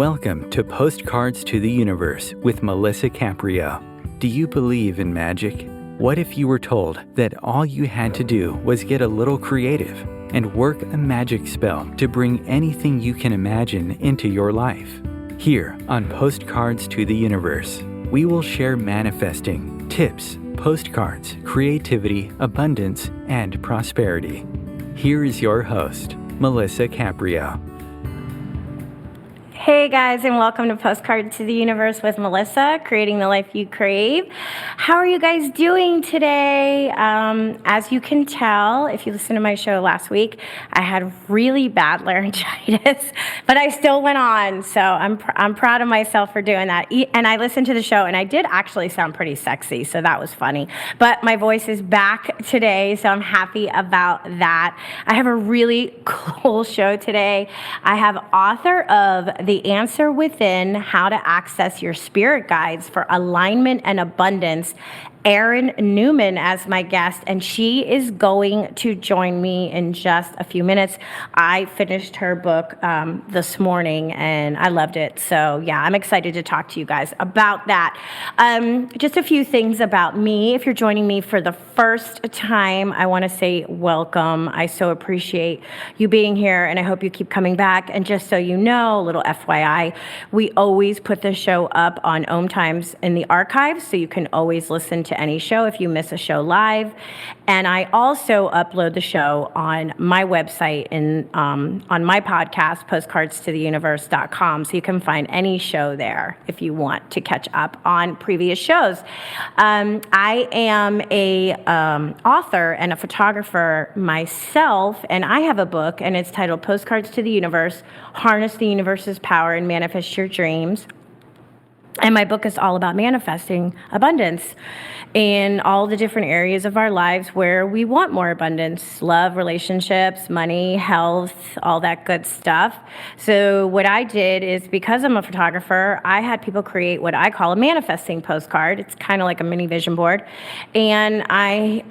Welcome to Postcards to the Universe with Melissa Caprio. Do you believe in magic? What if you were told that all you had to do was get a little creative and work a magic spell to bring anything you can imagine into your life? Here on Postcards to the Universe, we will share manifesting, tips, postcards, creativity, abundance, and prosperity. Here is your host, Melissa Caprio. Hey guys, and welcome to Postcard to the Universe with Melissa, creating the life you crave. How are you guys doing today? As you can tell, if you listened to my show last week, I had really bad laryngitis, but I still went on. So I'm proud of myself for doing that. And I listened to the show, and I did actually sound pretty sexy, so that was funny. But my voice is back today, so I'm happy about that. I have a really cool show today. I have author of The Answer Within, How to Access Your Spirit Guides for Alignment and Abundance, Erin Newman, as my guest, and she is going to join me in just a few minutes. I finished her book this morning, and I loved it. So yeah, I'm excited to talk to you guys about that. Just a few things about me. If you're joining me for the first time, I want to say welcome. I so appreciate you being here, and I hope you keep coming back. And just so you know, a little FYI, we always put the show up on Om Times in the archives, so you can always listen to any show if you miss a show live. And I also upload the show on my website and on my podcast, postcardstotheuniverse.com, so you can find any show there if you want to catch up on previous shows. I am a author and a photographer myself, and I have a book, and it's titled Postcards to the Universe, Harness the Universe's Power and Manifest Your Dreams. And my book is all about manifesting abundance in all the different areas of our lives where we want more abundance: love, relationships, money, health, all that good stuff. So what I did is, because I'm a photographer, I had people create what I call a manifesting postcard. It's kind of like a mini vision board. And I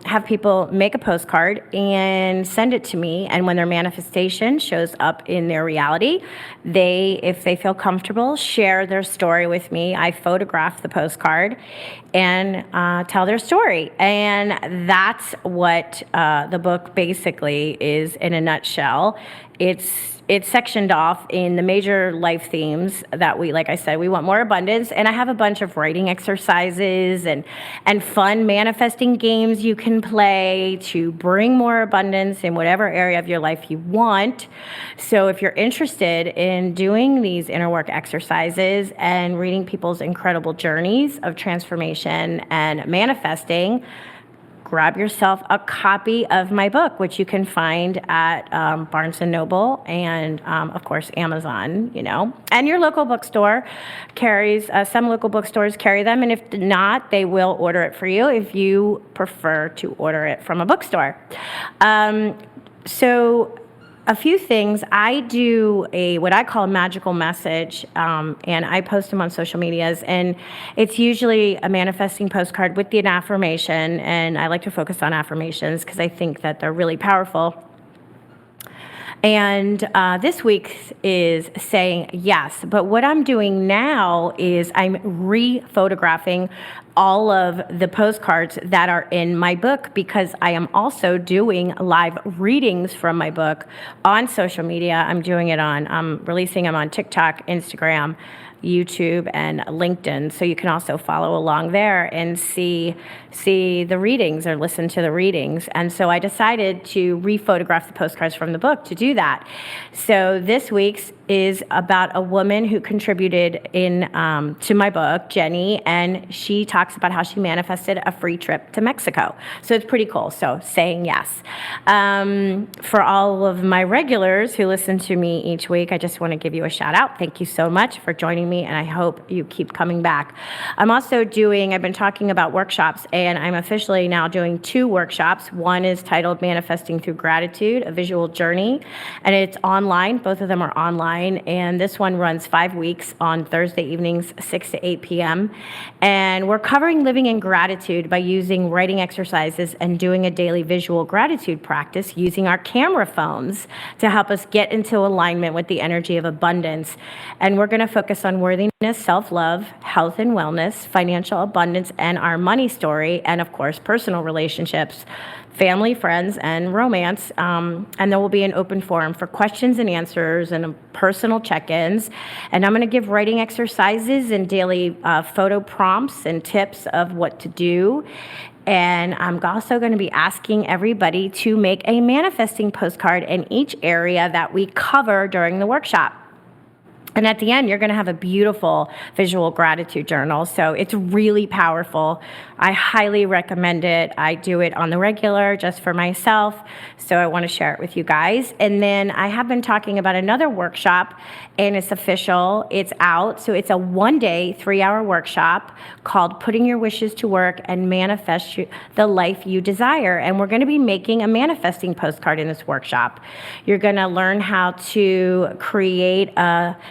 have people make a postcard and send it to me. And when their manifestation shows up in their reality, if they feel comfortable, share their story with me. I photograph the postcard and tell their story. And that's what the book basically is in a nutshell. It's sectioned off in the major life themes that like I said, we want more abundance. And I have a bunch of writing exercises and fun manifesting games you can play to bring more abundance in whatever area of your life you want. So if you're interested in doing these inner work exercises and reading people's incredible journeys of transformation and manifesting, grab yourself a copy of my book, which you can find at Barnes & Noble and, of course, Amazon, And your local bookstore carries, some local bookstores carry them, and if not, they will order it for you if you prefer to order it from a bookstore. So a few things. I do what I call a magical message, and I post them on social medias, and it's usually a manifesting postcard with an affirmation, and I like to focus on affirmations because I think that they're really powerful. And this week's is saying yes, but what I'm doing now is I'm re-photographing all of the postcards that are in my book, because I am also doing live readings from my book on social media. I'm releasing them on TikTok, Instagram, YouTube, and LinkedIn. So you can also follow along there and see the readings or listen to the readings. And so I decided to re-photograph the postcards from the book to do that. So this week's is about a woman who contributed to my book, Jenny, and she talks about how she manifested a free trip to Mexico. So it's pretty cool. So saying yes. For all of my regulars who listen to me each week, I just want to give you a shout out. Thank you so much for joining me, and I hope you keep coming back. I've been talking about workshops, and I'm officially now doing 2 workshops. One is titled Manifesting Through Gratitude, a Visual Journey, and it's online. Both of them are online. online, and this one runs 5 weeks on Thursday evenings, 6 to 8 p.m. And we're covering living in gratitude by using writing exercises and doing a daily visual gratitude practice using our camera phones to help us get into alignment with the energy of abundance. And we're going to focus on worthiness, self-love, health and wellness, financial abundance, and our money story, and of course, personal relationships, family, friends, and romance. And there will be an open forum for questions and answers and personal check-ins. And I'm going to give writing exercises and daily photo prompts and tips of what to do. And I'm also going to be asking everybody to make a manifesting postcard in each area that we cover during the workshop. And at the end, you're going to have a beautiful visual gratitude journal. So it's really powerful. I highly recommend it. I do it on the regular just for myself. So I want to share it with you guys. And then I have been talking about another workshop, and it's official. It's out. So it's a 1-day, 3-hour workshop called Putting Your Wishes to Work and Manifest the Life You Desire. And we're going to be making a manifesting postcard in this workshop. You're going to learn how to create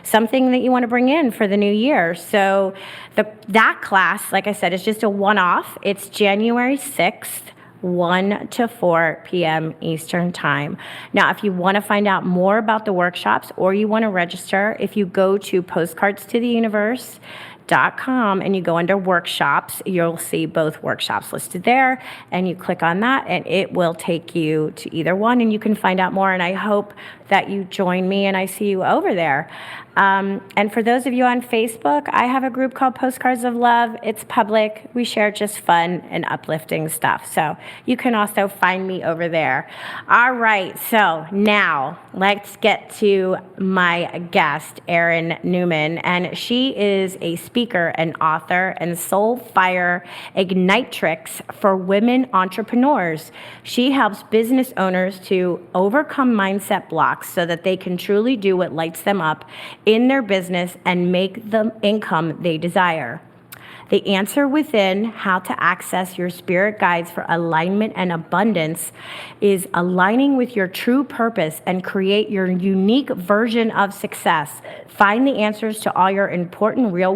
something that you want to bring in for the new year. So that class, like I said, is just a one-off. It's January 6th, 1 to 4 p.m. Eastern Time. Now, if you want to find out more about the workshops or you want to register, if you go to postcardstotheuniverse.com and you go under workshops, you'll see both workshops listed there, and you click on that and it will take you to either one and you can find out more. And I hope that you join me and I see you over there. And for those of you on Facebook, I have a group called Postcards of Love. It's public. We share just fun and uplifting stuff. So you can also find me over there. All right. So now let's get to my guest, Erin Newman. And she is a speaker and author and Soul Fire Ignitrix for women entrepreneurs. She helps business owners to overcome mindset blocks so that they can truly do what lights them up in their business and make the income they desire. The answer within how to access your spirit guides for alignment and abundance is aligning with your true purpose and create your unique version of success. Find the answers to all your important real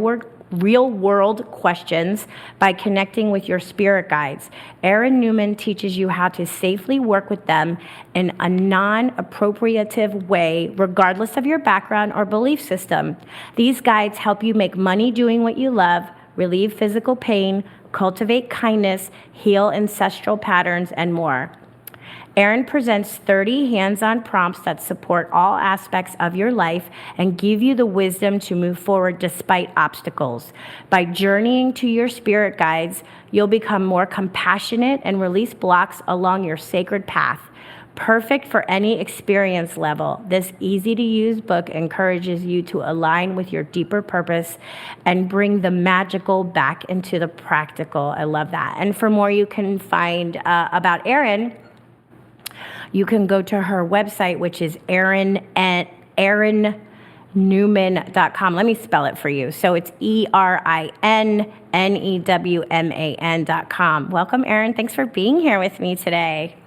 world questions by connecting with your spirit guides. Erin Newman teaches you how to safely work with them in a non-appropriative way, regardless of your background or belief system. These guides help you make money doing what you love, relieve physical pain, cultivate kindness, heal ancestral patterns, and more. Erin presents 30 hands-on prompts that support all aspects of your life and give you the wisdom to move forward despite obstacles. By journeying to your spirit guides, you'll become more compassionate and release blocks along your sacred path. Perfect for any experience level, this easy-to-use book encourages you to align with your deeper purpose and bring the magical back into the practical. I love that. And for more you can find about Erin, you can go to her website, which is ErinNNewman.com. Let me spell it for you. So it's ErinNNewman.com. Welcome, Erin. Thanks for being here with me today.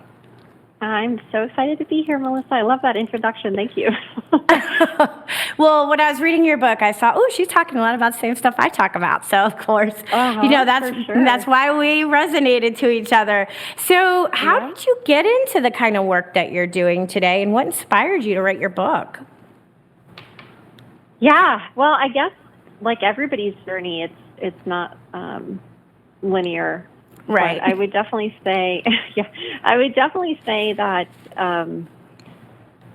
I'm so excited to be here, Melissa. I love that introduction. Thank you. Well, when I was reading your book, I saw, oh, she's talking a lot about the same stuff I talk about. So, of course, that's why we resonated to each other. So how did you get into the kind of work that you're doing today, and what inspired you to write your book? Yeah, well, I guess like everybody's journey, it's not linear. Right. But I would definitely say, that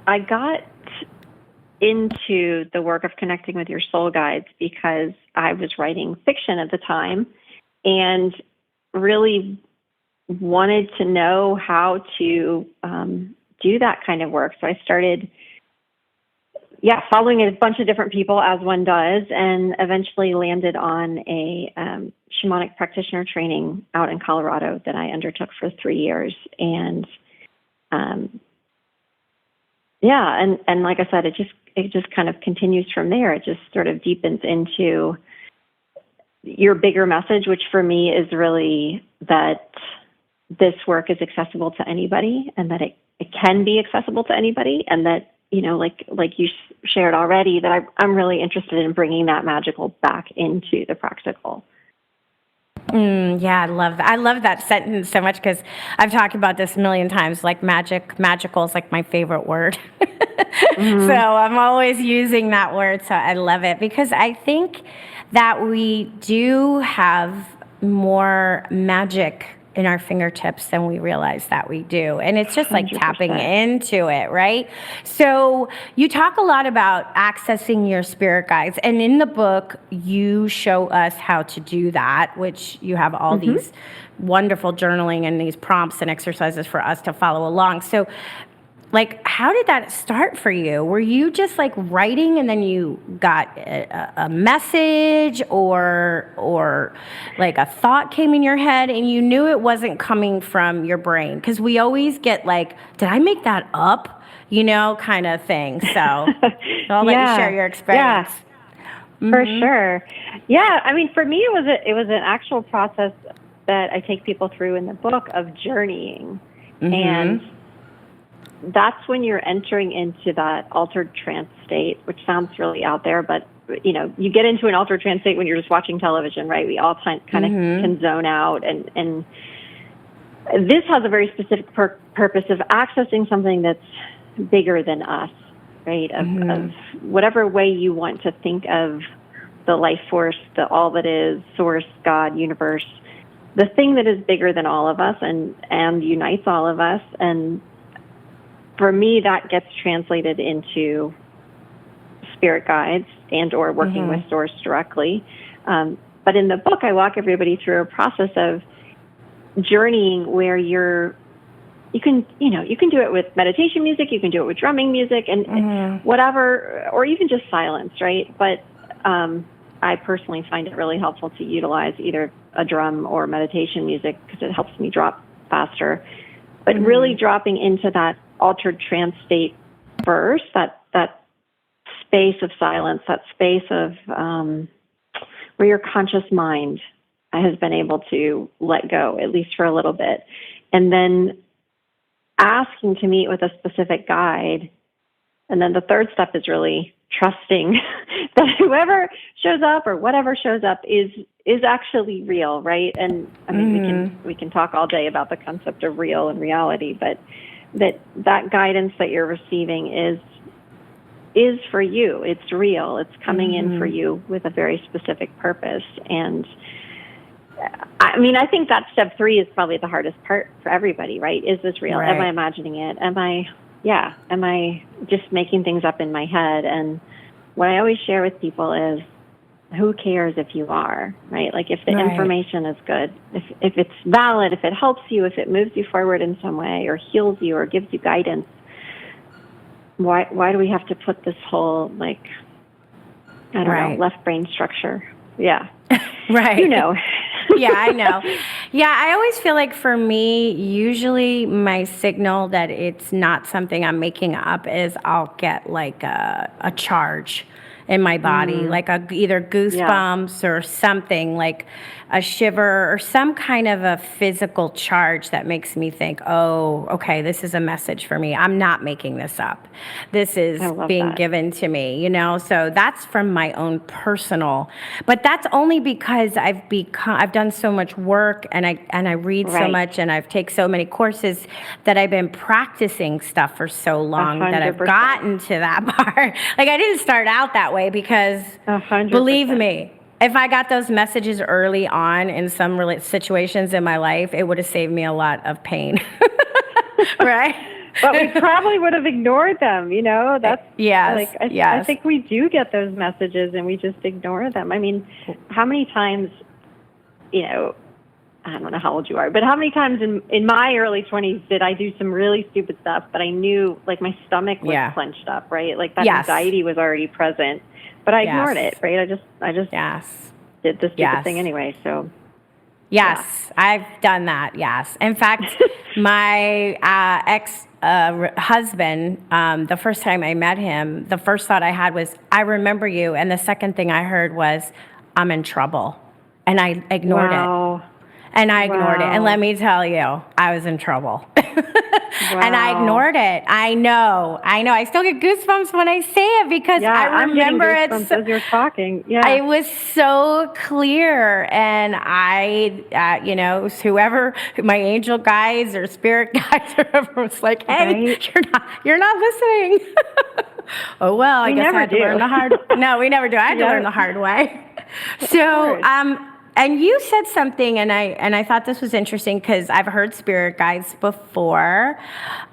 I got into the work of connecting with your soul guides because I was writing fiction at the time and really wanted to know how to do that kind of work. So I started following a bunch of different people, as one does, and eventually landed on a shamanic practitioner training out in Colorado that I undertook for 3 years. And and like I said, it just kind of continues from there. It just sort of deepens into your bigger message, which for me is really that this work is accessible to anybody, and that it can be accessible to anybody, and that like you shared already, that I'm really interested in bringing that magical back into the practical. Yeah, I love that. I love that sentence so much because I've talked about this a million times. Like magical is like my favorite word. So I'm always using that word. So I love it because I think that we do have more magic in our fingertips than we realize that we do. And it's just like 100%. tapping into it, right? So you talk a lot about accessing your spirit guides. And in the book, you show us how to do that, which you have all these wonderful journaling and these prompts and exercises for us to follow along. So like, how did that start for you? Were you just like writing and then you got a message or like a thought came in your head and you knew it wasn't coming from your brain? Because we always get like, did I make that up? Kind of thing. So I'll let you share your experience. Yeah, for sure. Yeah, I mean, for me, it was an actual process that I take people through in the book of journeying. And that's when you're entering into that altered trance state, which sounds really out there, but you get into an altered trance state when you're just watching television, right? We all kind of can zone out, and this has a very specific purpose of accessing something that's bigger than us, right? Of whatever way you want to think of the life force, the all that is, source, God, universe, the thing that is bigger than all of us and unites all of us. And for me, that gets translated into spirit guides and or working with source directly. But in the book, I walk everybody through a process of journeying where you can do it with meditation music, you can do it with drumming music and whatever, or even just silence, right? But I personally find it really helpful to utilize either a drum or meditation music because it helps me drop faster. But really dropping into that altered trance state first, that space of silence, that space of where your conscious mind has been able to let go, at least for a little bit. And then asking to meet with a specific guide. And then the third step is really trusting that whoever shows up or whatever shows up is actually real, right? And I mean, we can talk all day about the concept of real and reality, but that guidance that you're receiving is for you. It's real. It's coming in for you with a very specific purpose. And I mean, I think that step 3 is probably the hardest part for everybody, right? Is this real? Right. Am I imagining it? Am I just making things up in my head? And what I always share with people is, who cares if you are, right? Like if the information is good, if it's valid, if it helps you, if it moves you forward in some way or heals you or gives you guidance, why do we have to put this whole, like, I don't know, left brain structure? Yeah. Right. Yeah, I know. Yeah, I always feel like for me, usually my signal that it's not something I'm making up is I'll get like a charge in my body, like either goosebumps or something, like a shiver or some kind of a physical charge that makes me think, oh, okay, this is a message for me. I'm not making this up. This is being given to me, So that's from my own personal, but that's only because I've done so much work and I read so much and I've taken so many courses that I've been practicing stuff for so long 100%. That I've gotten to that part. Like I didn't start out that way because 100%. Believe me, if I got those messages early on in some situations in my life, it would have saved me a lot of pain. Right? But we probably would have ignored them, That's I think we do get those messages and we just ignore them. I mean, how many times, I don't know how old you are, but how many times in my early 20s did I do some really stupid stuff, but I knew like my stomach was clenched up, right? Like that anxiety was already present. But I ignored it, right? I just did the stupid thing anyway. So, I've done that. Yes, in fact, my ex-husband, the first time I met him, the first thought I had was, "I remember you," and the second thing I heard was, "I'm in trouble," and I ignored it. And I ignored it. And let me tell you, I was in trouble. And I ignored it. I know. I still get goosebumps when I say it because I remember it. As you're talking. Yeah. It was so clear. And I, whoever, my angel guides or spirit guides or whoever was like, hey, you're not listening. Oh, well, I guess I had to learn the hard way. No, we never do. I had to learn the hard way. So, and you said something, and I thought this was interesting because I've heard spirit guides before,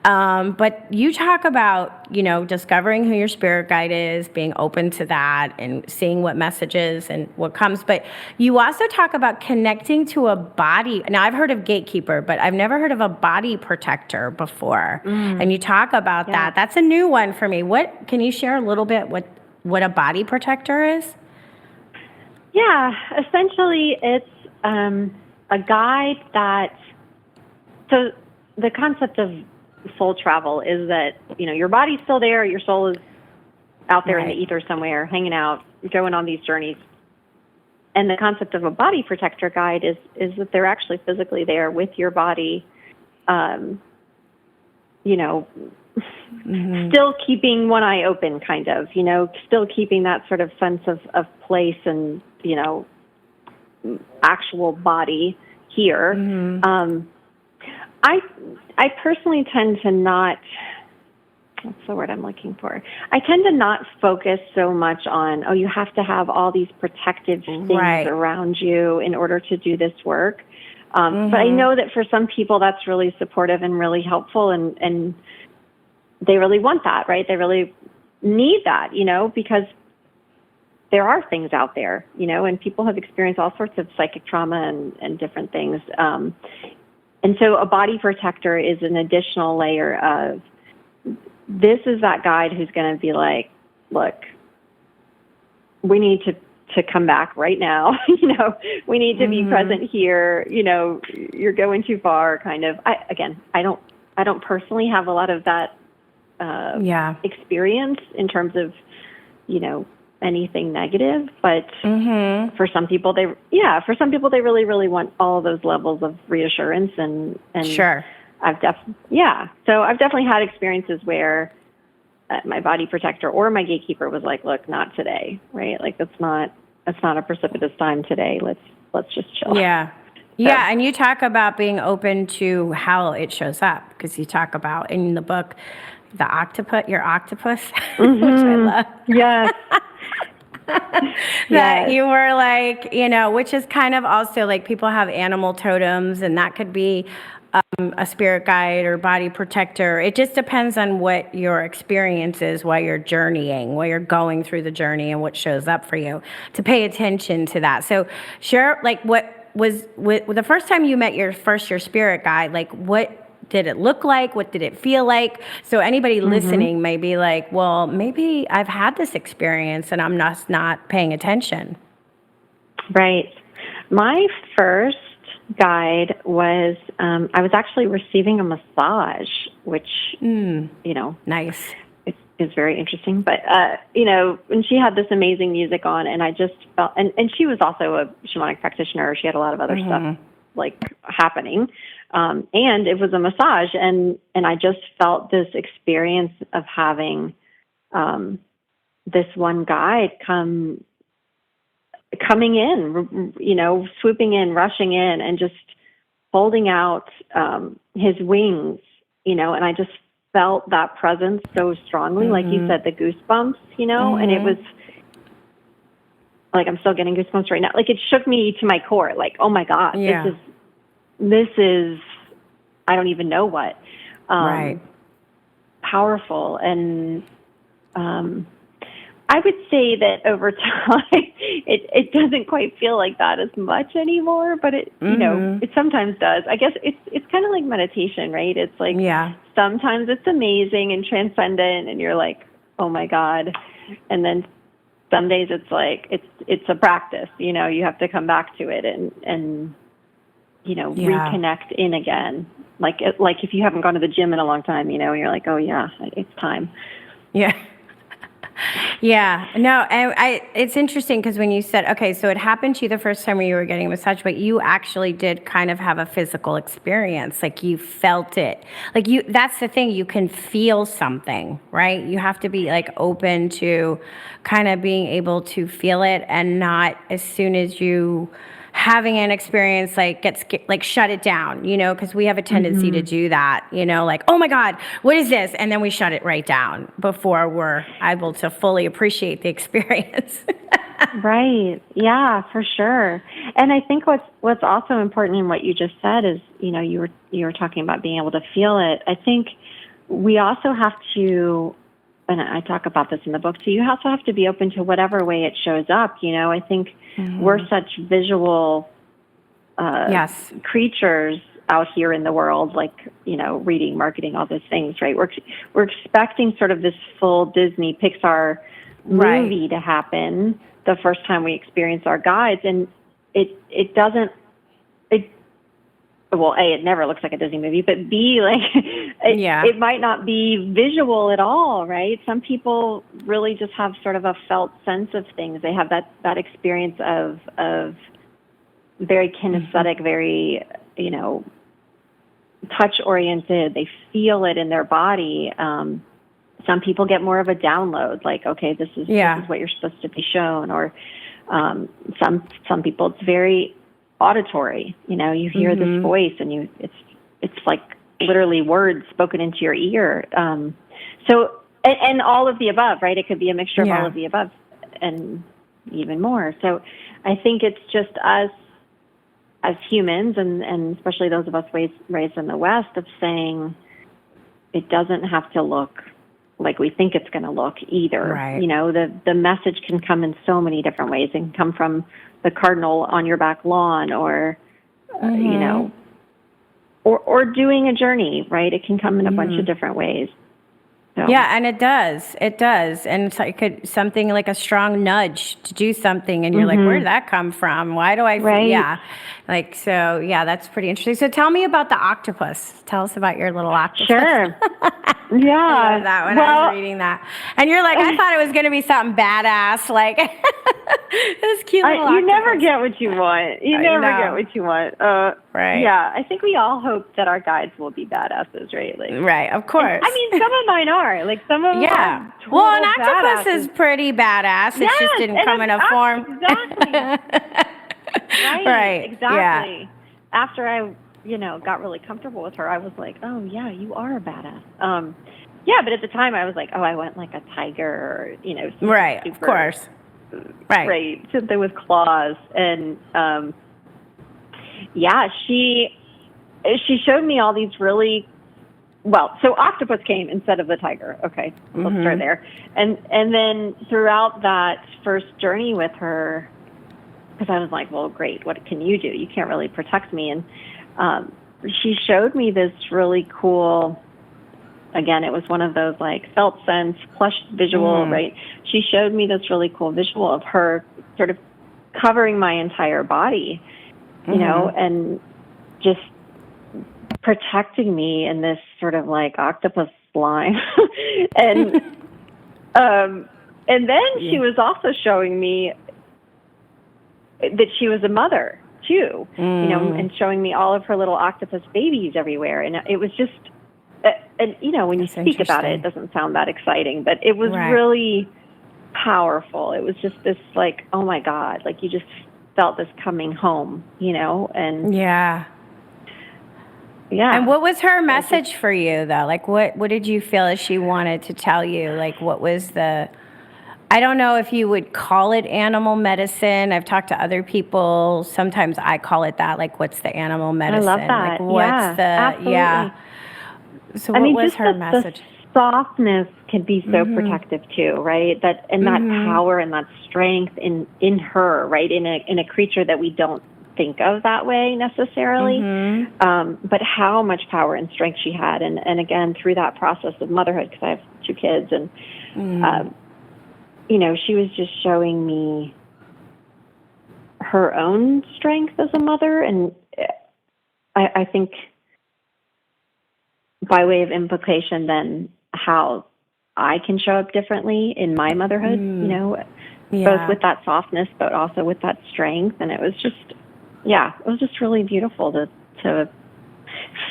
but you talk about, discovering who your spirit guide is, being open to that, and seeing what messages and what comes. But you also talk about connecting to a body. Now, I've heard of gatekeeper, but I've never heard of a body protector before. And you talk about that. That's a new one for me. Can you share a little bit what a body protector is? Yeah, essentially it's a guide so the concept of soul travel is that, your body's still there, your soul is out there in the ether somewhere, hanging out, going on these journeys. And the concept of a body protector guide is that they're actually physically there with your body, still keeping one eye open, kind of, still keeping that sort of sense of place and, actual body here. I personally tend to not, what's the word I'm looking for? I tend to not focus so much on, you have to have all these protective things around you in order to do this work. But I know that for some people that's really supportive and really helpful, and they really want that, right? They really need that, because there are things out there, and people have experienced all sorts of psychic trauma and different things. And so a body protector is an additional layer of, this is that guide who's going to be like, look, we need to come back right now. We need to be present here. You're going too far, kind of. I don't personally have a lot of that experience in terms of, anything negative, but for some people they really, really want all of those levels of reassurance and sure. I've definitely had experiences where my body protector or my gatekeeper was like, look, not today, right? Like that's not a precipitous time today. Let's just chill. Yeah. Yeah, and you talk about being open to how it shows up, because you talk about in the book your octopus, which I love. Yes. That you were like, which is kind of also like people have animal totems, and that could be a spirit guide or body protector. It just depends on what your experience is while you're journeying, while you're going through the journey, and what shows up for you, to pay attention to that. So share, like, what was the first time you met your spirit guide, like what did it look like? What did it feel like? So anybody listening may be like, well, maybe I've had this experience and I'm not paying attention. Right. My first guide was, I was actually receiving a massage, which, nice. is very interesting. But, and she had this amazing music on, and I just felt, and she was also a shamanic practitioner. She had a lot of other stuff like happening. And it was a massage, and I just felt this experience of having this one guide coming in, swooping in, rushing in, and just holding out his wings, and I just felt that presence so strongly, like you said, the goosebumps, and it was like, I'm still getting goosebumps right now. Like, it shook me to my core, like, oh my God, this is, I don't even know what, powerful. And, I would say that over time, it doesn't quite feel like that as much anymore, but it, it sometimes does. I guess it's kind of like meditation, right? It's like, sometimes it's amazing and transcendent and you're like, oh my God. And then some days it's like, it's a practice, you have to come back to it and reconnect in again. Like if you haven't gone to the gym in a long time, you're like, oh yeah, it's time. Yeah. Yeah, no, and it's interesting because when you said, okay, so it happened to you the first time when you were getting a massage, but you actually did kind of have a physical experience, like you felt it. Like that's the thing, you can feel something, right? You have to be like open to kind of being able to feel it and not as soon as you having an experience like shut it down, because we have a tendency to do that, like, oh my God, what is this? And then we shut it right down before we're able to fully appreciate the experience. Right. Yeah, for sure. And I think what's also important in what you just said is, you were talking about being able to feel it. I think we also have to, and I talk about this in the book too, you also have to be open to whatever way it shows up. I think we're such visual Yes. creatures out here in the world, like, reading, marketing, all those things, right? We're expecting sort of this full Disney Pixar movie to happen the first time we experience our guides. And it doesn't, well, A, it never looks like a Disney movie, but B, like, it might not be visual at all, right? Some people really just have sort of a felt sense of things. They have that experience of very kinesthetic, very, touch-oriented. They feel it in their body. Some people get more of a download, like, okay, this is what you're supposed to be shown. Or some people, it's very auditory. You hear this voice, and it's like literally words spoken into your ear. So, and all of the above, right? It could be a mixture of all of the above and even more. So I think it's just us as humans, and especially those of us raised in the West, of saying it doesn't have to look like we think it's going to look either. Right. The message can come in so many different ways. It can come from the cardinal on your back lawn, or, or doing a journey, right? It can come in a bunch of different ways. So. Yeah, and it does. And it's like something like a strong nudge to do something, and you're like, where did that come from? Why do I feel? Right. Yeah. Like, so, yeah, that's pretty interesting. So tell me about the octopus. Tell us about your little octopus. Sure. Yeah. I love that when I was reading that. And you're like, I thought it was going to be something badass, like this cute little octopus. You never get what you want. You never get what you want. Right. Yeah, I think we all hope that our guides will be badasses, right? Like, right, of course. I mean, some of mine are. Like, some of them are total well, an octopus badasses. is pretty badass. It just didn't come in a form. Exactly. Right. Exactly. Yeah. After I, got really comfortable with her, I was like, oh, yeah, you are a badass. Yeah, but at the time I was like, oh, I want like a tiger, or, right, super, of course. Right. Something with claws. And, she showed me all these really, so octopus came instead of the tiger. Okay, let's start there. And then throughout that first journey with her, because I was like, well, great, what can you do? You can't really protect me. And she showed me this really cool, again, it was one of those like felt sense, plush visual, right? She showed me this really cool visual of her sort of covering my entire body, and just protecting me in this sort of like octopus slime. And then she was also showing me that she was a mother too, and showing me all of her little octopus babies everywhere. And it was just, and when you speak about it, it doesn't sound that exciting, but it was really powerful. It was just this like, oh my God, like you just felt this coming home, and yeah. And what was her message for you though? Like what did you feel that she wanted to tell you? Like what was I don't know if you would call it animal medicine. I've talked to other people. Sometimes I call it that. Like, what's the animal medicine? I love that. Like, what's absolutely. So what was her message? The softness can be so protective too, right? That power and that strength in her, right? In a creature that we don't think of that way necessarily. But how much power and strength she had. And again, through that process of motherhood, because I have 2 kids, and she was just showing me her own strength as a mother. And I think by way of implication, then how I can show up differently in my motherhood, both with that softness, but also with that strength. And it was just really beautiful to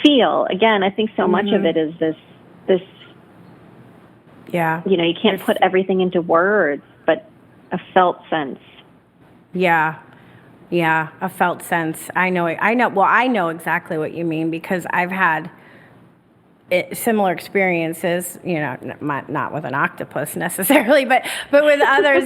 feel. Again, I think so much of it is this, you can't put everything into words, but a felt sense. Yeah, a felt sense. I know. Well, I know exactly what you mean because I've had similar experiences. Not with an octopus necessarily, but with others.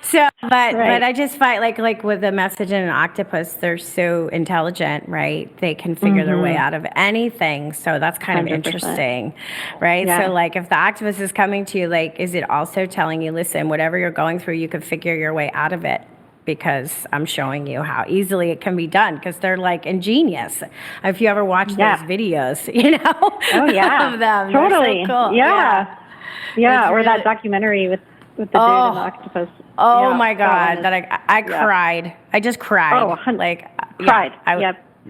So, but I just find like with the message in an octopus, they're so intelligent, right? They can figure their way out of anything. So that's kind 100%. Of interesting, right? Yeah. So like if the octopus is coming to you, like, is it also telling you, listen, whatever you're going through, you could figure your way out of it? Because I'm showing you how easily it can be done, because they're like ingenious. If you ever watch those videos, Oh yeah, of them. Totally. So cool. Yeah. Or really... that documentary with the dude and the octopus. Oh my God, that I cried. I just cried. Oh, cried.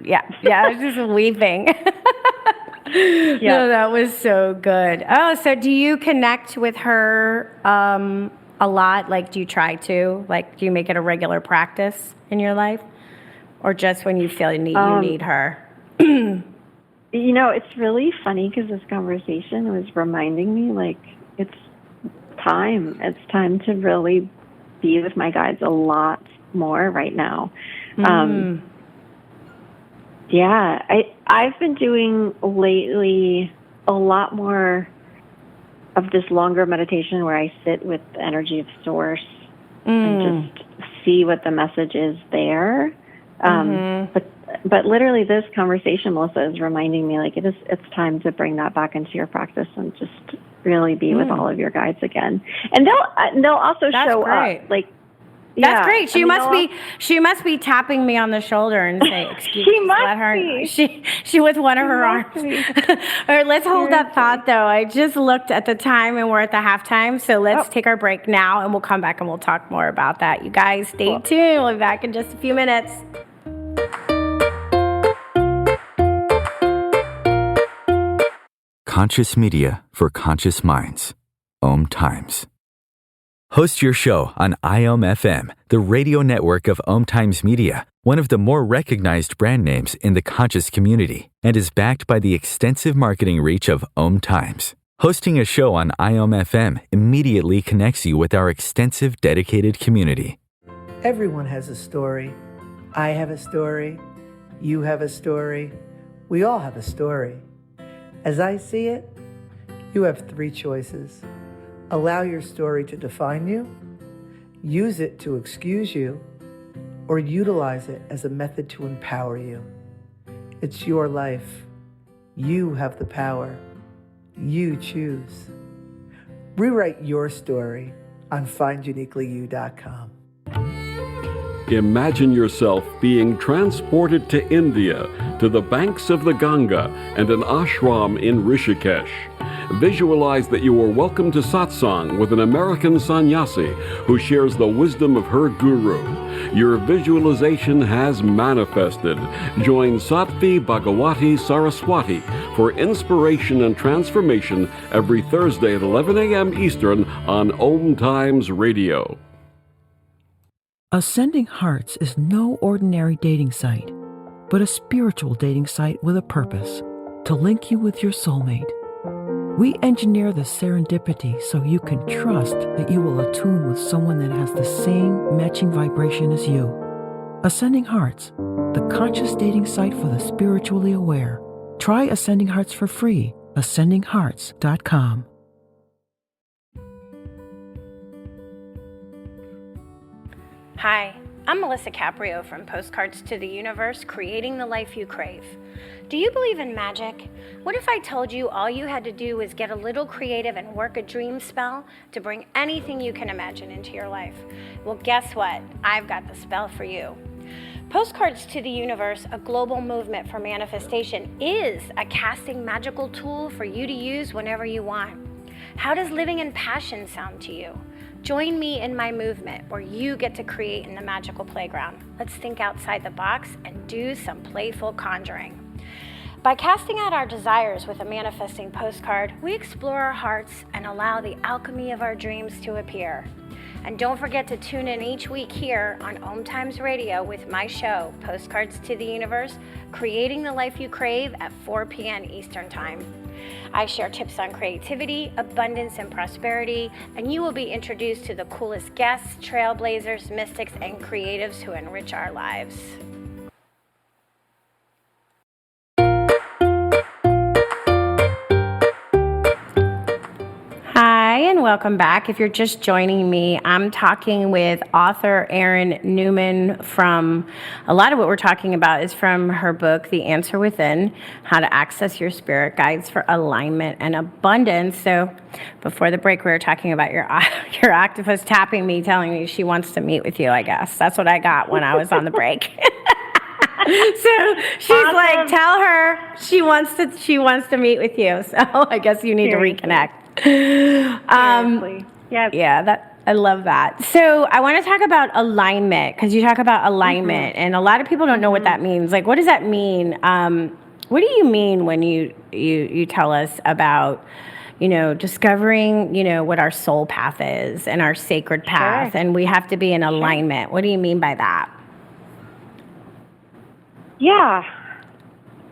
Yeah, I was just weeping. No, that was so good. Oh, so do you connect with her a lot? Like, do you try to? Like, do you make it a regular practice in your life? Or just when you feel you need her? It's really funny because this conversation was reminding me, like, it's time. It's time to really be with my guides a lot more right now. I've been doing lately a lot more of this longer meditation where I sit with the energy of source and just see what the message is there. But literally this conversation, Melissa, is reminding me, like, it's time to bring that back into your practice and just really be with all of your guides again. And they'll also show up, like, that's great. She must be tapping me on the shoulder and say, "Excuse me." Let her. She with one of her arms. All right, let's hold that thought though. I just looked at the time and we're at the halftime, so let's take our break now and we'll come back and we'll talk more about that. You guys, stay tuned. We'll be back in just a few minutes. Conscious media for conscious minds. Om Times. Host your show on IOM FM, the radio network of Om Times Media, one of the more recognized brand names in the conscious community, and is backed by the extensive marketing reach of Om Times. Hosting a show on IOM FM immediately connects you with our extensive dedicated community. Everyone has a story. I have a story. You have a story. We all have a story. As I see it, you have 3 choices. Allow your story to define you, use it to excuse you, or utilize it as a method to empower you. It's your life. You have the power. You choose. Rewrite your story on finduniquelyyou.com. Imagine yourself being transported to India, to the banks of the Ganga and an ashram in Rishikesh. Visualize that you are welcome to satsang with an American sannyasi who shares the wisdom of her guru. Your visualization has manifested. Join Sattvi Bhagawati Saraswati for inspiration and transformation every Thursday at 11 a.m. Eastern on Om Times Radio. Ascending Hearts is no ordinary dating site, but a spiritual dating site with a purpose, to link you with your soulmate. We engineer the serendipity so you can trust that you will attune with someone that has the same matching vibration as you. Ascending Hearts, the conscious dating site for the spiritually aware. Try Ascending Hearts for free, ascendinghearts.com. Hi, I'm Melissa Caprio from Postcards to the Universe, creating the life you crave. Do you believe in magic? What if I told you all you had to do was get a little creative and work a dream spell to bring anything you can imagine into your life? Well, guess what? I've got the spell for you. Postcards to the Universe, a global movement for manifestation, is a casting magical tool for you to use whenever you want. How does living in passion sound to you? Join me in my movement where you get to create in the magical playground. Let's think outside the box and do some playful conjuring. By casting out our desires with a manifesting postcard, we explore our hearts and allow the alchemy of our dreams to appear. And don't forget to tune in each week here on Om Times Radio with my show, Postcards to the Universe, Creating the Life You Crave at 4 p.m. Eastern Time. I share tips on creativity, abundance, and prosperity, and you will be introduced to the coolest guests, trailblazers, mystics, and creatives who enrich our lives. Hi, and welcome back. If you're just joining me, I'm talking with author Erin Newman from, a lot of what we're talking about is from her book, The Answer Within, How to Access Your Spirit Guides for Alignment and Abundance. So before the break, we were talking about your octopus tapping me, telling me she wants to meet with you, I guess. That's what I got when I was on the break. So she's awesome. Like, tell her she wants to meet with you. So I guess you need to reconnect. Yeah, I love that. So I want to talk about alignment, because you talk about alignment, and a lot of people don't know what that means. Like, what does that mean? What do you mean when you tell us about, discovering, what our soul path is and our sacred path, and we have to be in alignment? What do you mean by that? Yeah,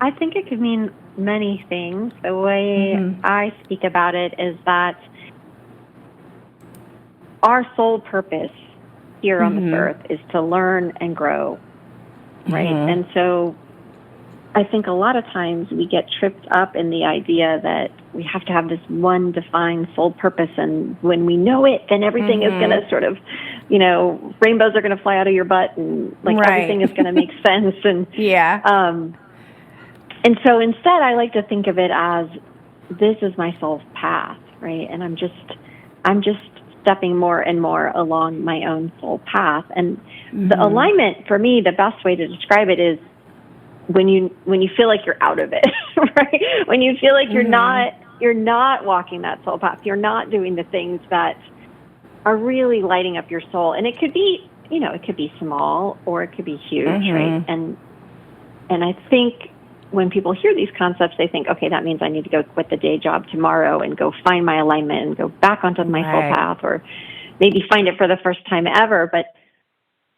I think it could mean many things. The way I speak about it is that our sole purpose here on this earth is to learn and grow, right? And so I think a lot of times we get tripped up in the idea that we have to have this one defined soul purpose, and when we know it, then everything is going to sort of, rainbows are going to fly out of your butt, and everything is going to make sense. And and so instead, I like to think of it as, this is my soul's path, right? And I'm just stepping more and more along my own soul path. And the alignment, for me, the best way to describe it is when you feel like you're out of it, right? When you feel like you're not walking that soul path, you're not doing the things that are really lighting up your soul. And it could be, it could be small or it could be huge, right? And I think when people hear these concepts, they think, okay, that means I need to go quit the day job tomorrow and go find my alignment and go back onto my soul path, or maybe find it for the first time ever. But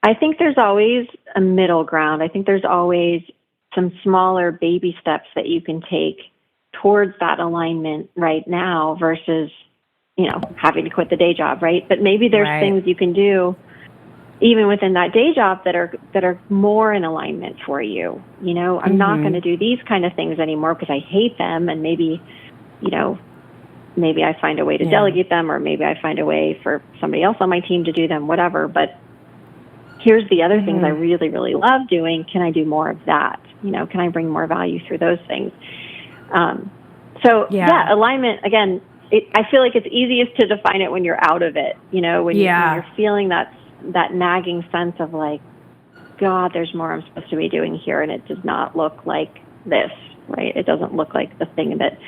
I think there's always a middle ground. I think there's always some smaller baby steps that you can take towards that alignment right now versus, having to quit the day job, right? But maybe there's things you can do even within that day job that are more in alignment for you. I'm not going to do these kind of things anymore because I hate them, and maybe I find a way to delegate them, or maybe I find a way for somebody else on my team to do them, whatever. But here's the other things I really, really love doing. Can I do more of that? Can I bring more value through those things? Alignment, again, I feel like it's easiest to define it when you're out of it, when you're feeling that nagging sense of like, God, there's more I'm supposed to be doing here, and it does not look like this, right? It doesn't look like the thing that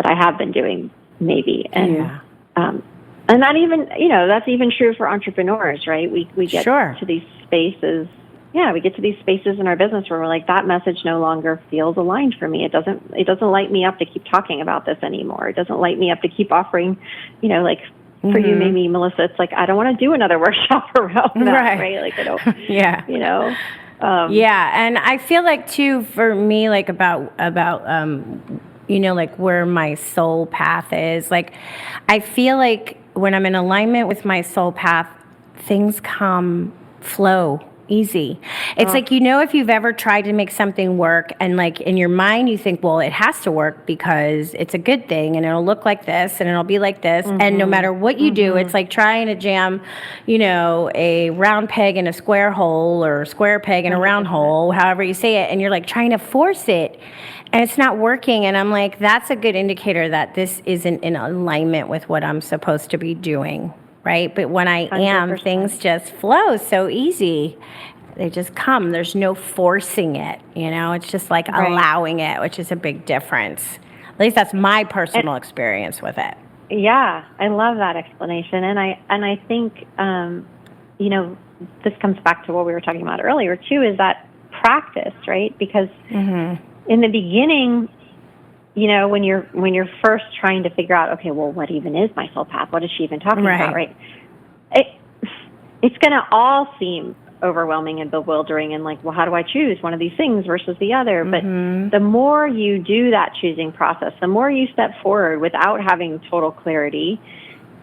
I have been doing, maybe. And and that even, that's even true for entrepreneurs, right? We get to these spaces. Yeah, we get to these spaces in our business where we're like, that message no longer feels aligned for me. It doesn't light me up to keep talking about this anymore. It doesn't light me up to keep offering, for you, maybe, Melissa, it's like, I don't want to do another workshop around that, right? Like, I don't, and I feel like, too, for me, like, about like, where my soul path is, like, I feel like when I'm in alignment with my soul path, things flow easy. It's like, if you've ever tried to make something work, and like in your mind you think, well, it has to work because it's a good thing and it'll look like this and it'll be like this, and no matter what you do, it's like trying to jam a round peg in a square hole, or a square peg in a round hole, however you say it, and you're like trying to force it and it's not working. And I'm like, that's a good indicator that this isn't in alignment with what I'm supposed to be doing. Right? But when I am, 100%. Things just flow so easy. They just come. There's no forcing it. It's just like allowing it, which is a big difference. At least that's my personal experience with it. Yeah, I love that explanation. And I think, this comes back to what we were talking about earlier, too, is that practice, right? Because in the beginning, you know, when you're first trying to figure out, okay, well, what even is my soul path? What is she even talking about, right? It's going to all seem overwhelming and bewildering and like, well, how do I choose one of these things versus the other? But the more you do that choosing process, the more you step forward without having total clarity,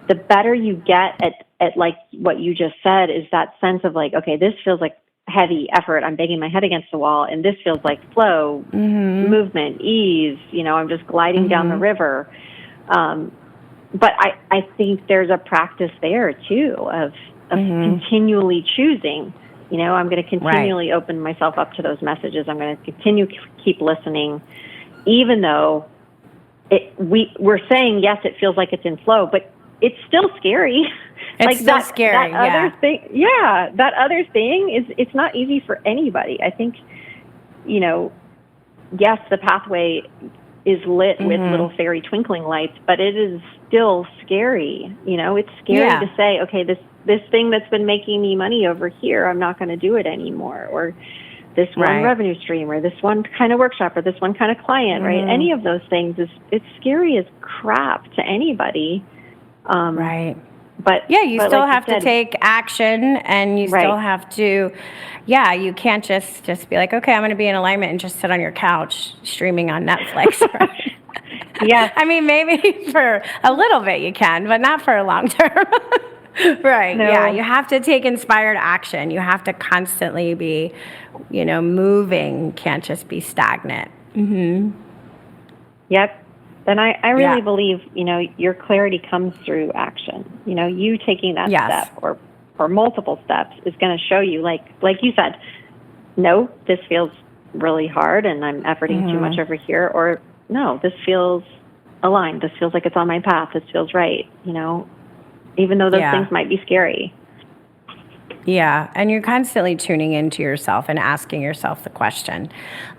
the better you get at like what you just said, is that sense of like, okay, this feels like heavy effort. I'm banging my head against the wall, and this feels like flow, movement, ease. You know, I'm just gliding down the river. But I think there's a practice there too of continually choosing. You know, I'm going to continually open myself up to those messages. I'm going to continue keep listening, even though we're saying yes, it feels like it's in flow, but it's still scary. It's like still scary. That other thing, that other thing it's not easy for anybody. I think, you know, yes, the pathway is lit with little fairy twinkling lights, but it is still scary. You know, it's scary to say, okay, this thing that's been making me money over here, I'm not going to do it anymore, or this one revenue stream, or this one kind of workshop, or this one kind of client, right? Any of those things it's scary as crap to anybody. But you still like have to take action, and you still have to, you can't just be like, okay, I'm going to be in alignment and just sit on your couch streaming on Netflix. Right? I mean, maybe for a little bit you can, but not for a long term. Right. No. Yeah. You have to take inspired action. You have to constantly be, you know, moving. You can't just be stagnant. Yep. And I really believe, you know, your clarity comes through action. You know, you taking that step or multiple steps is going to show you, like you said, no, this feels really hard and I'm efforting too much over here, or no, this feels aligned. This feels like it's on my path. This feels right. You know, even though those things might be scary. Yeah, and you're constantly tuning into yourself and asking yourself the question,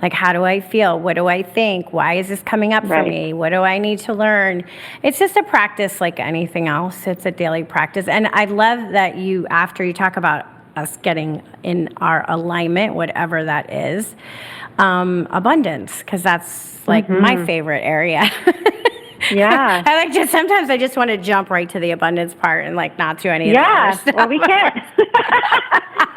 like, how do I feel? What do I think? Why is this coming up for me? What do I need to learn? It's just a practice like anything else. It's a daily practice. And I love that after you talk about us getting in our alignment, whatever that is, abundance, because that's like my favorite area. Yeah. Sometimes I just want to jump right to the abundance part and like not do any of the other stuff. Well, we can't.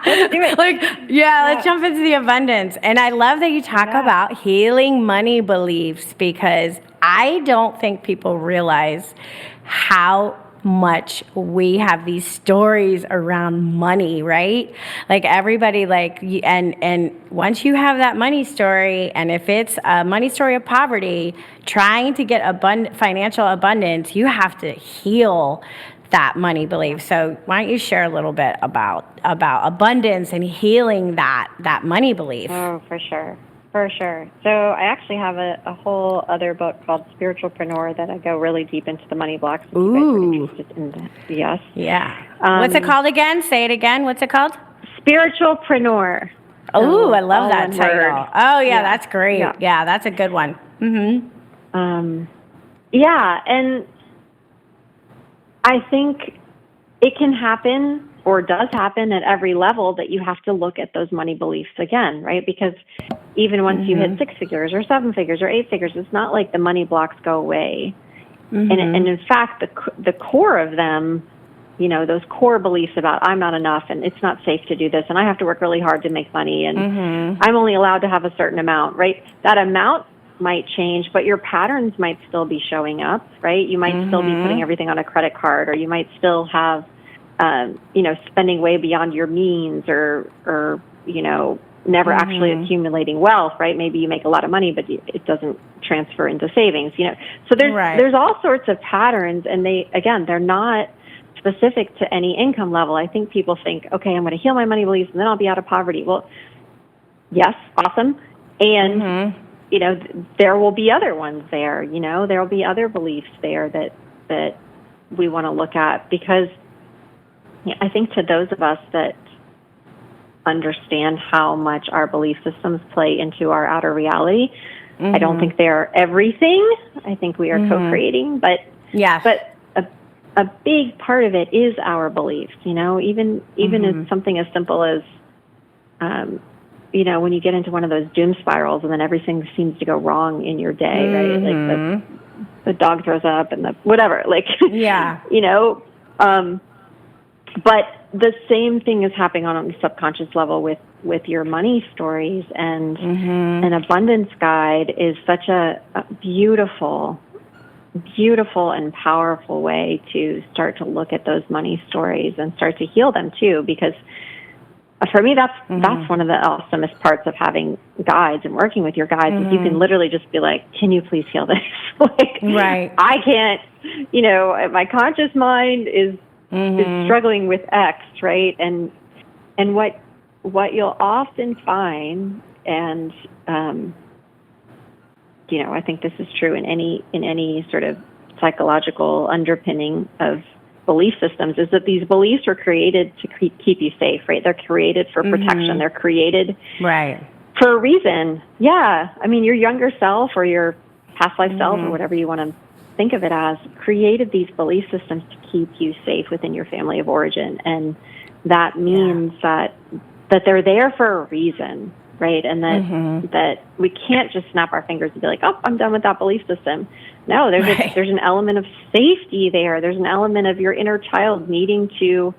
Let's do it. Let's jump into the abundance. And I love that you talk about healing money beliefs, because I don't think people realize how much we have these stories around money, right? Like everybody, and once you have that money story, and if it's a money story of poverty, trying to get financial abundance, you have to heal that money belief. So why don't you share a little bit about abundance and healing that money belief? Oh, for sure. For sure. So I actually have a whole other book called Spiritualpreneur that I go really deep into the money blocks. If you guys are interested in that. Yes. Yeah. What's it called again? Say it again. What's it called? Spiritualpreneur. Oh, I love that title. Oh, yeah, that's great. Yeah, that's a good one. And I think it can happen, or does happen, at every level, that you have to look at those money beliefs again, right? Because even once you hit 6 figures or 7 figures or 8 figures, it's not like the money blocks go away. And in fact, the core of them, you know, those core beliefs about I'm not enough and it's not safe to do this and I have to work really hard to make money and I'm only allowed to have a certain amount, right? That amount might change, but your patterns might still be showing up, right? You might still be putting everything on a credit card, or you might still have spending way beyond your means, or never actually accumulating wealth, right? Maybe you make a lot of money, but it doesn't transfer into savings, So there's all sorts of patterns, and they're not specific to any income level. I think people think, okay, I'm going to heal my money beliefs and then I'll be out of poverty. Well, yes, awesome. And, there will be other ones there, there will be other beliefs there that we want to look at, because I think to those of us that understand how much our belief systems play into our outer reality, I don't think they're everything. I think we are co-creating, but a big part of it is our beliefs. Even as something as simple as when you get into one of those doom spirals and then everything seems to go wrong in your day, right? Like the dog throws up and the whatever, like, Yeah. But the same thing is happening on the subconscious level with your money stories, and an abundance guide is such a beautiful and powerful way to start to look at those money stories and start to heal them too. Because for me, that's one of the awesomest parts of having guides and working with your guides is you can literally just be like, can you please heal this? Like, Right. I can't, my conscious mind is struggling with X, right? And what you'll often find, and I think this is true in any sort of psychological underpinning of belief systems, is that these beliefs are created to keep you safe, right? They're created for protection. They're created for a reason. Yeah. I mean, your younger self or your past life self or whatever you want to think of it as created these belief systems to keep you safe within your family of origin. And that means that they're there for a reason, right? And that we can't just snap our fingers and be like, oh, I'm done with that belief system. No, there's an element of safety there. There's an element of your inner child needing to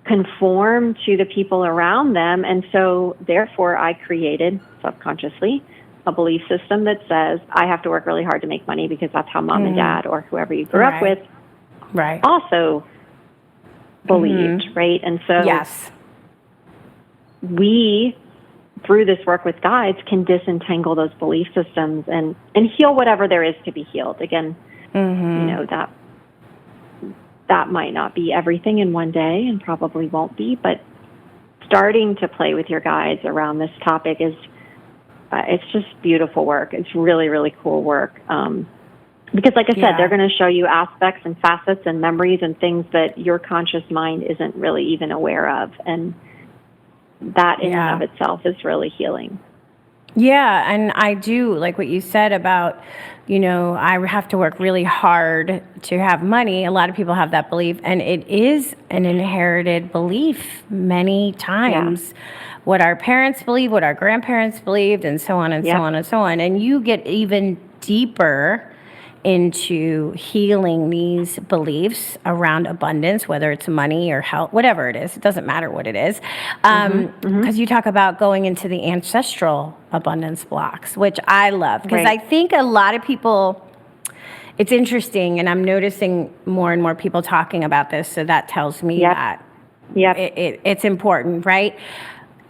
conform to the people around them. And so therefore I created subconsciously a belief system that says I have to work really hard to make money because that's how mom and dad or whoever you grew up with also believed, right? And so we, through this work with guides, can disentangle those belief systems and heal whatever there is to be healed. Again, that might not be everything in one day and probably won't be, but starting to play with your guides around this topic is it's just beautiful work. It's really, really cool work. Because like I said, they're going to show you aspects and facets and memories and things that your conscious mind isn't really even aware of. And that in and of itself is really healing. Yeah, and I do like what you said about, I have to work really hard to have money. A lot of people have that belief, and it is an inherited belief many times. Yeah. What our parents believe, what our grandparents believed, and so on and so on and so on. And you get even deeper into healing these beliefs around abundance, whether it's money or health, whatever it is. It doesn't matter what it is. Because you talk about going into the ancestral abundance blocks, which I love. Because I think a lot of people, it's interesting, and I'm noticing more and more people talking about this, so that tells me that it's important, right?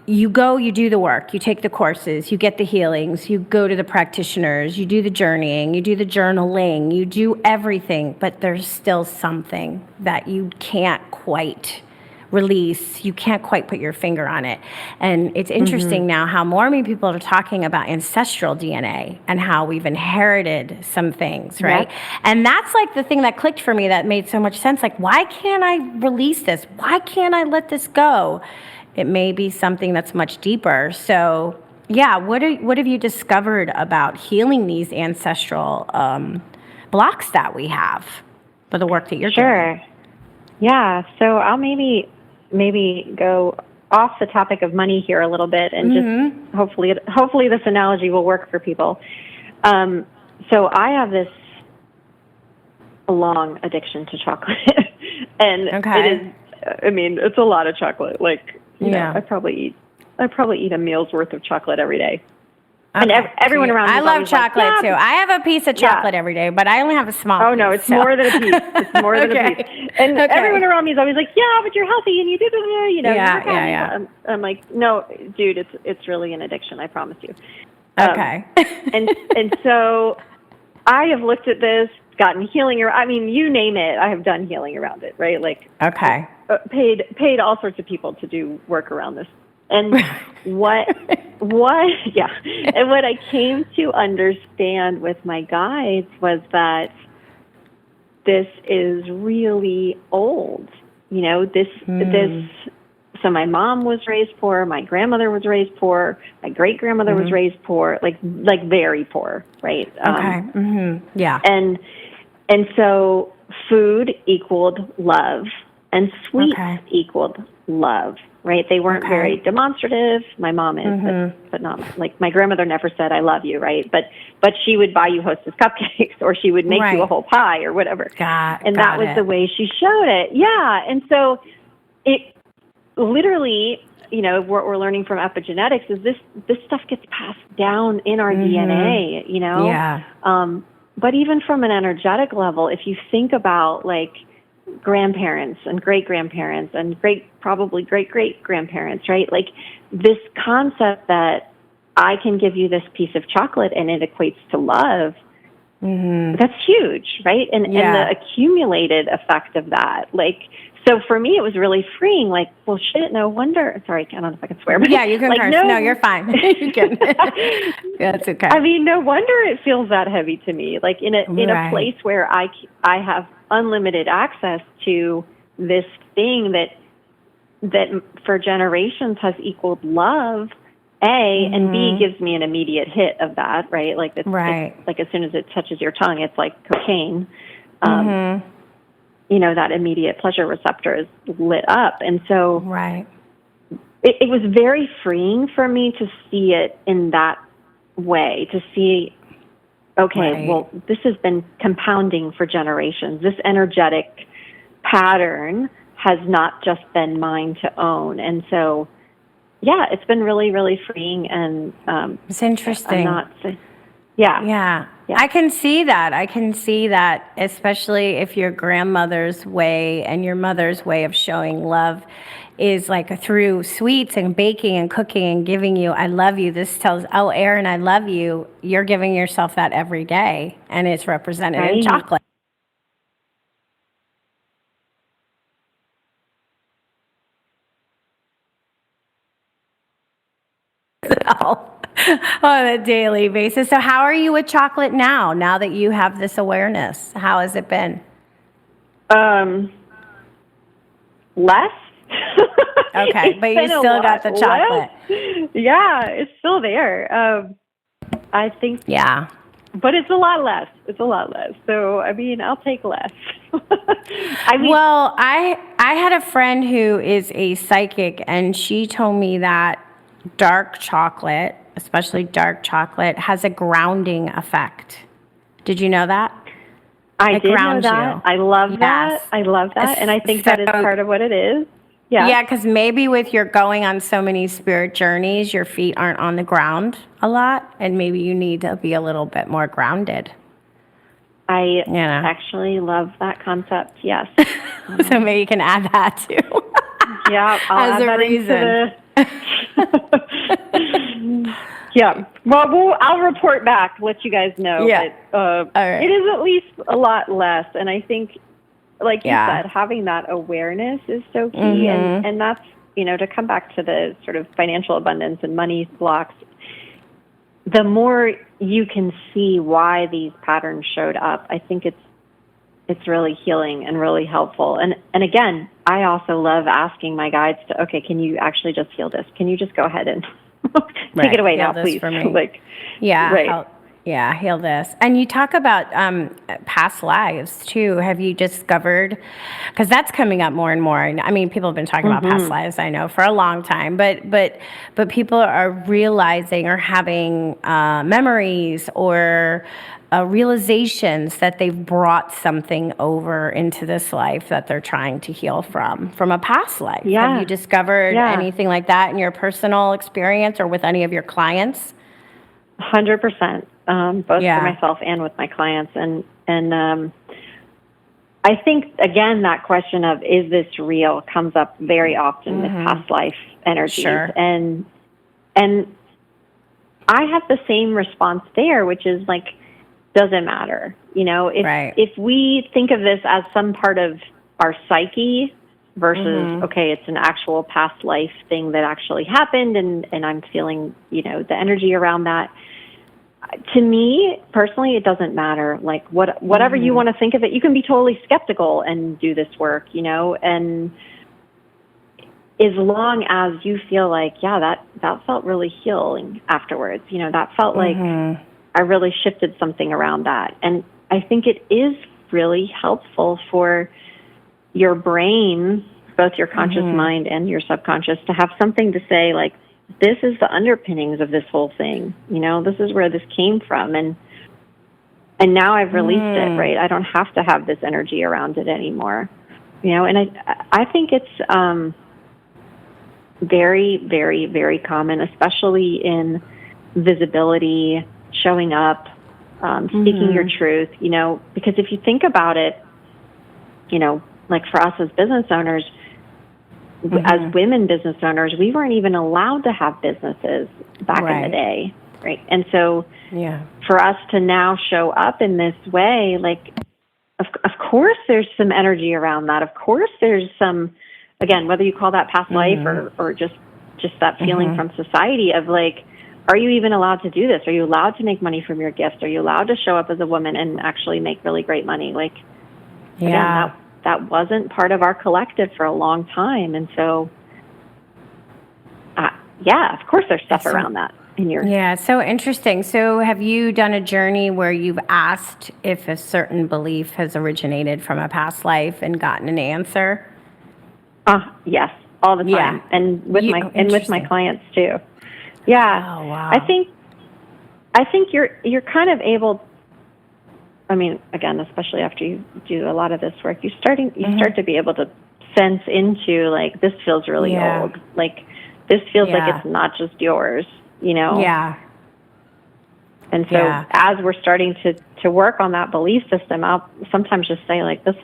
You go, you do the work, you take the courses, you get the healings, you go to the practitioners, you do the journeying, you do the journaling, you do everything, but there's still something that you can't quite release. You can't quite put your finger on it. And it's interesting now how more and more people are talking about ancestral DNA and how we've inherited some things, right? And that's like the thing that clicked for me that made so much sense. Like, why can't I release this? Why can't I let this go? It may be something that's much deeper. So, what have you discovered about healing these ancestral blocks that we have for the work that you're doing? Yeah. So I'll maybe go off the topic of money here a little bit, and just hopefully this analogy will work for people. So I have this long addiction to chocolate, and it is. I mean, it's a lot of chocolate. Like, I probably eat a meal's worth of chocolate every day. And everyone around me I love chocolate too. I have a piece of chocolate every day, but I only have a small piece. Oh, no, it's more than a piece. It's more than a piece. And everyone around me is always like, but you're healthy and you do this, I'm like, no, dude, it's really an addiction, I promise you. And so I have looked at this, gotten healing, you name it, I have done healing around it, right? Like, paid all sorts of people to do work around this. And and what I came to understand with my guides was that this is really old. So my mom was raised poor, my grandmother was raised poor, my great grandmother was raised poor, like very poor, right? And so food equaled love, and sweets equaled love. right? They weren't very demonstrative. My mom is, but not like my grandmother never said, I love you, right? But she would buy you Hostess cupcakes, or she would make you a whole pie or whatever. And that was the way she showed it. Yeah. And so it literally, you know, what we're learning from epigenetics is this stuff gets passed down in our DNA, you know? Yeah. But even from an energetic level, if you think about like grandparents and great-grandparents and probably great-great-grandparents, right? Like this concept that I can give you this piece of chocolate and it equates to love, that's huge, right? And the accumulated effect of that, like, so for me, it was really freeing. Like, well, shit, no wonder. Sorry, I don't know if I can swear. But yeah, you can like, curse. No, you're fine. You can. That's okay. I mean, no wonder it feels that heavy to me. Like in a place where I have unlimited access to this thing that for generations has equaled love. And B gives me an immediate hit of that, right? Like it's like as soon as it touches your tongue, it's like cocaine. You know, that immediate pleasure receptor is lit up. And so it was very freeing for me to see it in that way, to see, okay, well, this has been compounding for generations. This energetic pattern has not just been mine to own. And so, yeah, it's been really, really freeing. And it's interesting. Yeah. I can see that, especially if your grandmother's way and your mother's way of showing love is like through sweets and baking and cooking and giving you, I love you. This tells, oh, Erin, I love you. You're giving yourself that every day, and it's represented in chocolate. On a daily basis. So how are you with chocolate now that you have this awareness? How has it been? Less. Okay, but you still got the chocolate. Less. Yeah, it's still there. I think. Yeah. But it's a lot less. So, I mean, I'll take less. Well, I had a friend who is a psychic, and she told me that dark chocolate, especially dark chocolate, has a grounding effect. Did you know that? I did know that. I love that. And I think that is part of what it is. Yeah. Yeah, because maybe with your going on so many spirit journeys, your feet aren't on the ground a lot, and maybe you need to be a little bit more grounded. I actually love that concept, yes. So maybe you can add that too. Yeah, I'll as add a reason. Yeah. Well, I'll report back, let you guys know. Yeah. But, it is at least a lot less. And I think, like you said, having that awareness is so key. And that's, you know, to come back to the sort of financial abundance and money blocks, the more you can see why these patterns showed up, I think it's really healing and really helpful. And again, I also love asking my guides to, okay, can you actually just heal this? Can you just go ahead and take it away now, please? For me. Heal this. And you talk about past lives too. Have you discovered, because that's coming up more and more. I mean, people have been talking about past lives, I know, for a long time, but people are realizing or having memories or realizations that they've brought something over into this life that they're trying to heal from a past life. Yeah. Have you discovered anything like that in your personal experience or with any of your clients? 100%, both for myself and with my clients. And I think, again, that question of, is this real, comes up very often with past life energies. Sure. And I have the same response there, which is like, doesn't matter. You know, if we think of this as some part of our psyche versus, okay, it's an actual past life thing that actually happened and I'm feeling, you know, the energy around that. To me, personally, it doesn't matter. Like whatever you want to think of it, you can be totally skeptical and do this work, you know, and as long as you feel like, that felt really healing afterwards, you know, that felt like I really shifted something around that. And I think it is really helpful for your brain both your conscious mind and your subconscious to have something to say, like, this is the underpinnings of this whole thing. You know, this is where this came from. And now I've released it, right? I don't have to have this energy around it anymore. You know, and I think it's very, very, very common, especially in visibility, showing up, speaking your truth, you know, because if you think about it, you know, like for us as business owners, as women business owners, we weren't even allowed to have businesses back in the day, right? And so for us to now show up in this way, like, of course there's some energy around that. Of course there's some, again, whether you call that past life or just that feeling from society of like, are you even allowed to do this? Are you allowed to make money from your gift? Are you allowed to show up as a woman and actually make really great money? Like, again, that wasn't part of our collective for a long time. And so, of course there's stuff around that in your... Yeah, so interesting. So have you done a journey where you've asked if a certain belief has originated from a past life and gotten an answer? Yes, all the time. Yeah. And with my clients too. Yeah. Oh, wow. I think you're kind of able, I mean, again, especially after you do a lot of this work, you start to be able to sense into, like, this feels really old. Like, this feels like it's not just yours, you know? Yeah. And so as we're starting to work on that belief system, I'll sometimes just say, like, this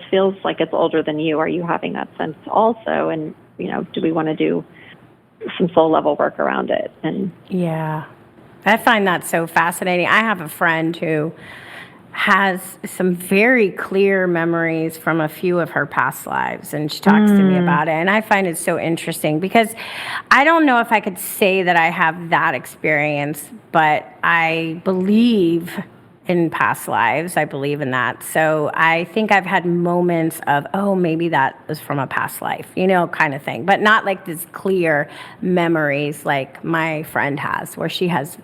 feels like it's older than you. Are you having that sense also? And, you know, do we want to do some soul level work around it? And I find that so fascinating. I have a friend who has some very clear memories from a few of her past lives, and she talks to me about it. And I find it so interesting because I don't know if I could say that I have that experience, but I believe in past lives. I believe in that. So I think I've had moments of, oh, maybe that was from a past life, you know, kind of thing. But not like this clear memories like my friend has, where she has,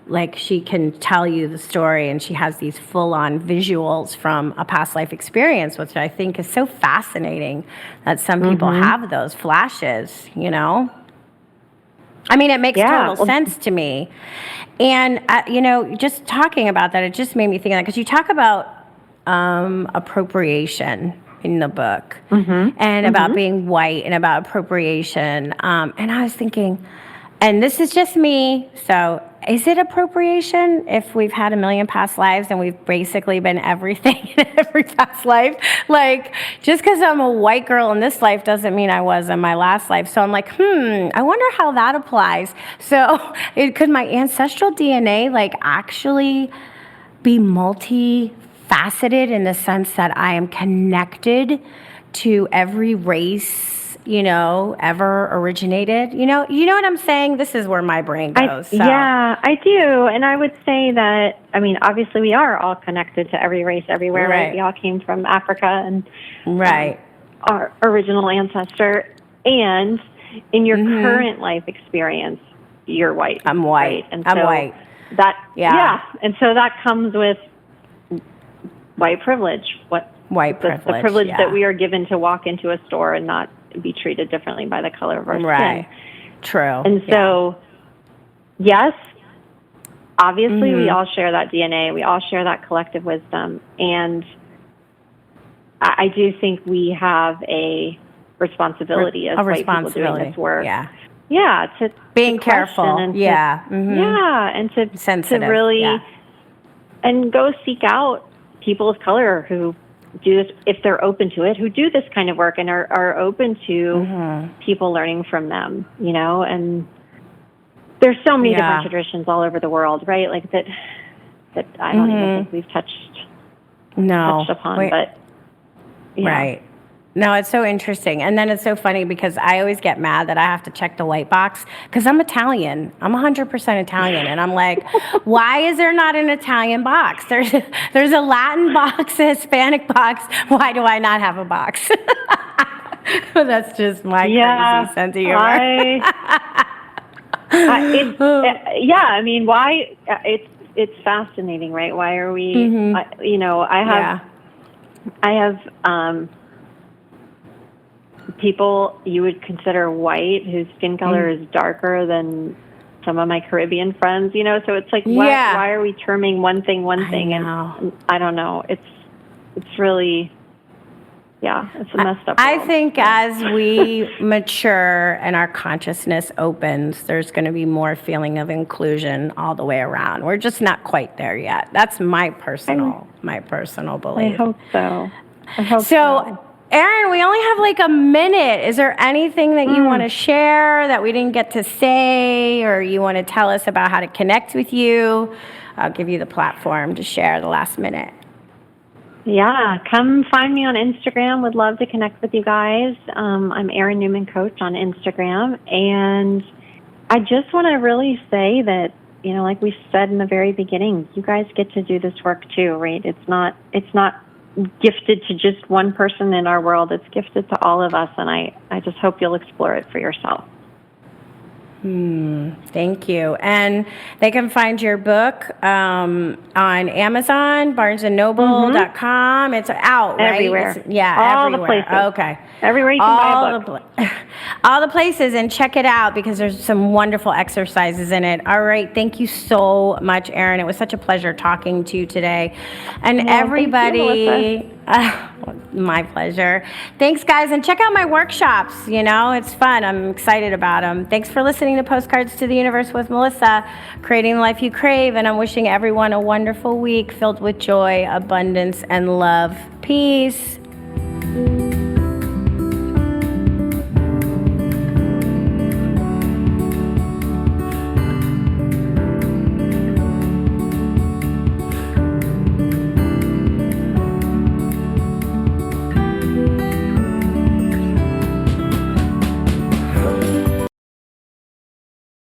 like, she can tell you the story and she has these full-on visuals from a past life experience, which I think is so fascinating that some people have those flashes, you know? I mean, it makes total sense to me. And, you know, just talking about that, it just made me think of that, because you talk about appropriation in the book and about being white and about appropriation. And I was thinking, and this is just me, so is it appropriation if we've had a million past lives and we've basically been everything in every past life? Like, just because I'm a white girl in this life doesn't mean I was in my last life. So I'm like, I wonder how that applies. So could my ancestral DNA, like, actually be multifaceted in the sense that I am connected to every race, you know, ever originated? You know what I'm saying? This is where my brain goes. Yeah, I do. And I would say that, I mean, obviously we are all connected to every race everywhere, right? We all came from Africa and our original ancestor. And in your current life experience, you're white. I'm white. Right? And I'm so white. And so that comes with white privilege. White privilege. The privilege that we are given to walk into a store and not be treated differently by the color of our skin. True. And so, yes, obviously we all share that DNA. We all share that collective wisdom. And I do think we have a responsibility as white people doing this work. Yeah, to being careful. And and to really and go seek out people of color who do this, if they're open to it, who do this kind of work and are open to people learning from them, you know. And there's so many different traditions all over the world, right? Like that I don't even think we've touched upon, but right. No, it's so interesting. And then it's so funny because I always get mad that I have to check the white box because I'm Italian. I'm 100% Italian. And I'm like, why is there not an Italian box? There's a Latin box, a Hispanic box. Why do I not have a box? That's just my crazy sense of humor. I mean, why? It's fascinating, right? Why are we, you know, I have people you would consider white whose skin color is darker than some of my Caribbean friends, so it's like, why are we terming one thing? And I don't know. It's really, it's a messed up world. I think as we mature and our consciousness opens, there's going to be more feeling of inclusion all the way around. We're just not quite there yet. That's my personal belief. I hope so. Erin, we only have like a minute. Is there anything that you want to share that we didn't get to say, or you want to tell us about how to connect with you? I'll give you the platform to share the last minute. Yeah, come find me on Instagram. Would love to connect with you guys. I'm Erin Newman Coach on Instagram. And I just want to really say that, like we said in the very beginning, you guys get to do this work too, right? It's not gifted to just one person in our world. It's gifted to all of us, and I just hope you'll explore it for yourself. Thank you. And they can find your book on Amazon, BarnesandNoble.com. It's out, right? Everywhere. All everywhere. The places. Okay. Everywhere you can buy a book. All the places, and check it out because there's some wonderful exercises in it. All right. Thank you so much, Erin. It was such a pleasure talking to you today. And everybody... my pleasure. Thanks, guys. And check out my workshops. It's fun. I'm excited about them. Thanks for listening to Postcards to the Universe with Melissa, creating the life you crave. And I'm wishing everyone a wonderful week filled with joy, abundance, and love. Peace.